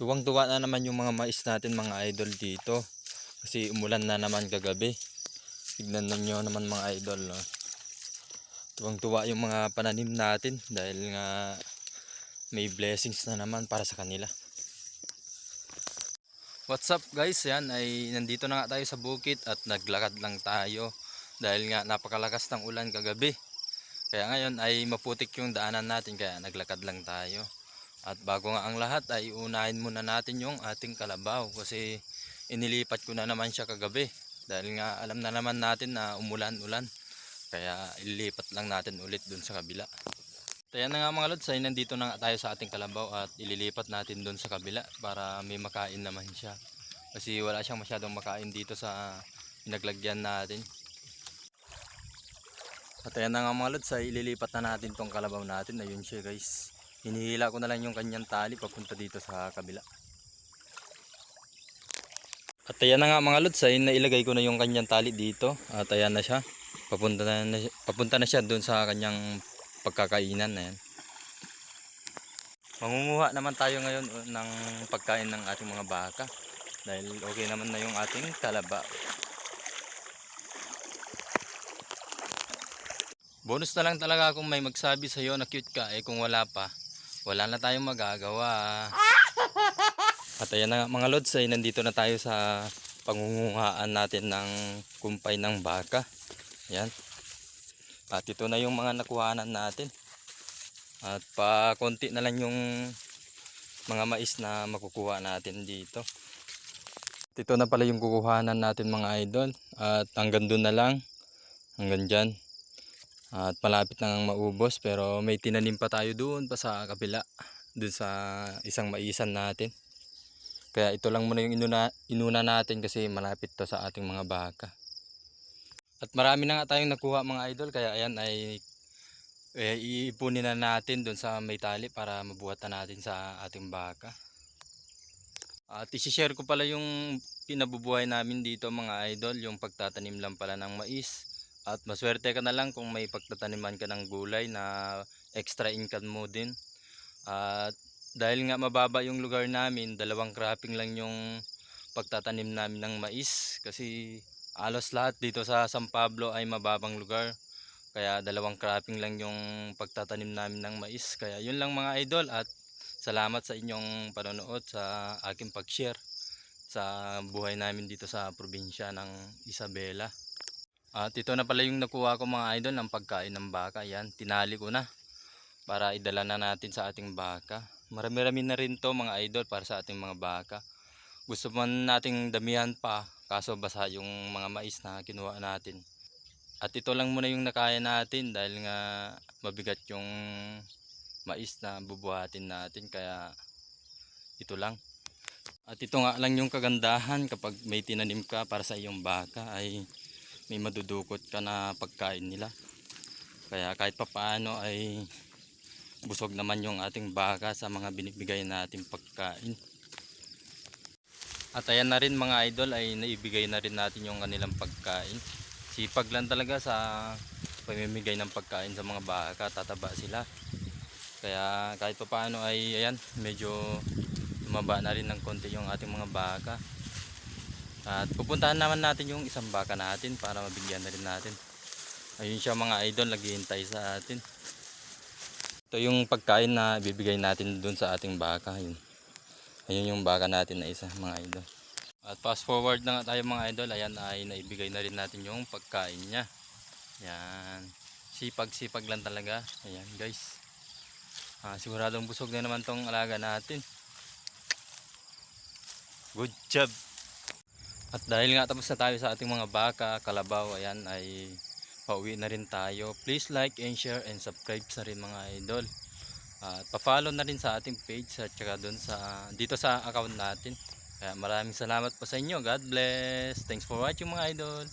Tuwang-tuwa na naman yung mga mais natin mga idol dito. Kasi umulan na naman kagabi. Tignan ninyo naman mga idol. No? Tuwang-tuwa yung mga pananim natin dahil nga may blessings na naman para sa kanila. What's up guys? Yan ay nandito na nga tayo sa bukid at naglakad lang tayo. Dahil nga napakalakas ng ulan kagabi. Kaya ngayon ay maputik yung daanan natin kaya naglakad lang tayo. At bago nga ang lahat ay unahin muna natin yung ating kalabaw kasi inilipat ko na naman siya kagabi. Dahil nga alam na naman natin na umulan-ulan. Kaya ililipat lang natin ulit dun sa kabila. Kaya na nga mga lods ay nandito na nga tayo sa ating kalabaw at ililipat natin dun sa kabila para may makain naman siya. Kasi wala siyang masyadong makain dito sa pinaglagyan natin. At ayan na nga mga lods ay ililipat na natin tong kalabaw natin. Ayun siya guys. Hinihila ko na lang yung kanyang tali papunta dito sa kabila. At ayan na nga mga lods ay nailagay ko na yung kanyang tali dito. At ayan na siya. Papunta na siya doon sa kanyang pagkakainan na yan. Mangunguha naman tayo ngayon ng pagkain ng ating mga baka. Dahil okay naman na yung ating kalabaw. Bonus na lang talaga kung may magsabi sa iyo na cute ka. Kung wala pa, wala na tayong magagawa. At ayan na nga mga lods ay nandito na tayo sa pangunguhaan natin ng kumpay ng baka. Ayan. At ito na yung mga nakuhanan natin. At pa konti na lang yung mga mais na makukuha natin dito. At ito na pala yung kukuhanan natin mga idol. At hanggang doon na lang. Hanggang dyan. At malapit nang maubos pero may tinanim pa tayo doon pa sa kabila. Doon sa isang maisan natin. Kaya ito lang muna yung inuna natin kasi malapit to sa ating mga baka. At marami na nga tayong nakuha mga idol kaya ayan ay iipunin na natin doon sa may tali para mabuhatan natin sa ating baka. At isi-share ko pala yung pinabubuhay namin dito mga idol, yung pagtatanim lang pala ng mais. At maswerte ka na lang kung may pagtataniman ka ng gulay na extra income mo din. At dahil nga mababa yung lugar namin, 2 cropping lang yung pagtatanim namin ng mais. Kasi alos lahat dito sa San Pablo ay mababang lugar. Kaya 2 cropping lang yung pagtatanim namin ng mais. Kaya yun lang mga idol at salamat sa inyong panonood sa aking pag-share sa buhay namin dito sa probinsya ng Isabela. At ito na pala yung nakuha ko mga idol ng pagkain ng baka. Yan, tinali ko na para idala na natin sa ating baka. Marami-rami na rin to mga idol para sa ating mga baka. Gusto man nating damihan pa kaso basa yung mga mais na kinuha natin. At ito lang muna yung nakaya natin dahil nga mabigat yung mais na bubuhatin natin kaya ito lang. At ito nga lang yung kagandahan kapag may tinanim ka para sa iyong baka ay may madudukot ka na pagkain nila. Kaya kahit papaano ay busog naman yung ating baka sa mga binibigay nating pagkain. At ayan na rin mga idol ay naibigay na rin natin yung kanilang pagkain. Sipag lang talaga sa pamimigay ng pagkain sa mga baka, tataba sila. Kaya kahit papaano ay ayan, medyo lumaba na rin ng konti yung ating mga baka. At pupuntahan naman natin yung isang baka natin para mabigyan na rin natin. Ayun siya mga idol, naghihintay sa atin. Ito yung pagkain na bibigay natin dun sa ating baka. Ayun yung baka natin na isa mga idol. At fast forward na nga tayo mga idol. Ayan ay naibigay na rin natin yung pagkain niya. Ayan. Sipag-sipag lang talaga. Ayan guys. Siguradong busog na naman tong alaga natin. Good job. At dahil nga tapos na tayo sa ating mga baka, kalabaw, ayan ay pauwi na rin tayo. Please like and share and subscribe sa rin mga idol. At pa-follow na rin sa ating page at saka dun dito sa account natin. Kaya maraming salamat po sa inyo. God bless. Thanks for watching mga idol.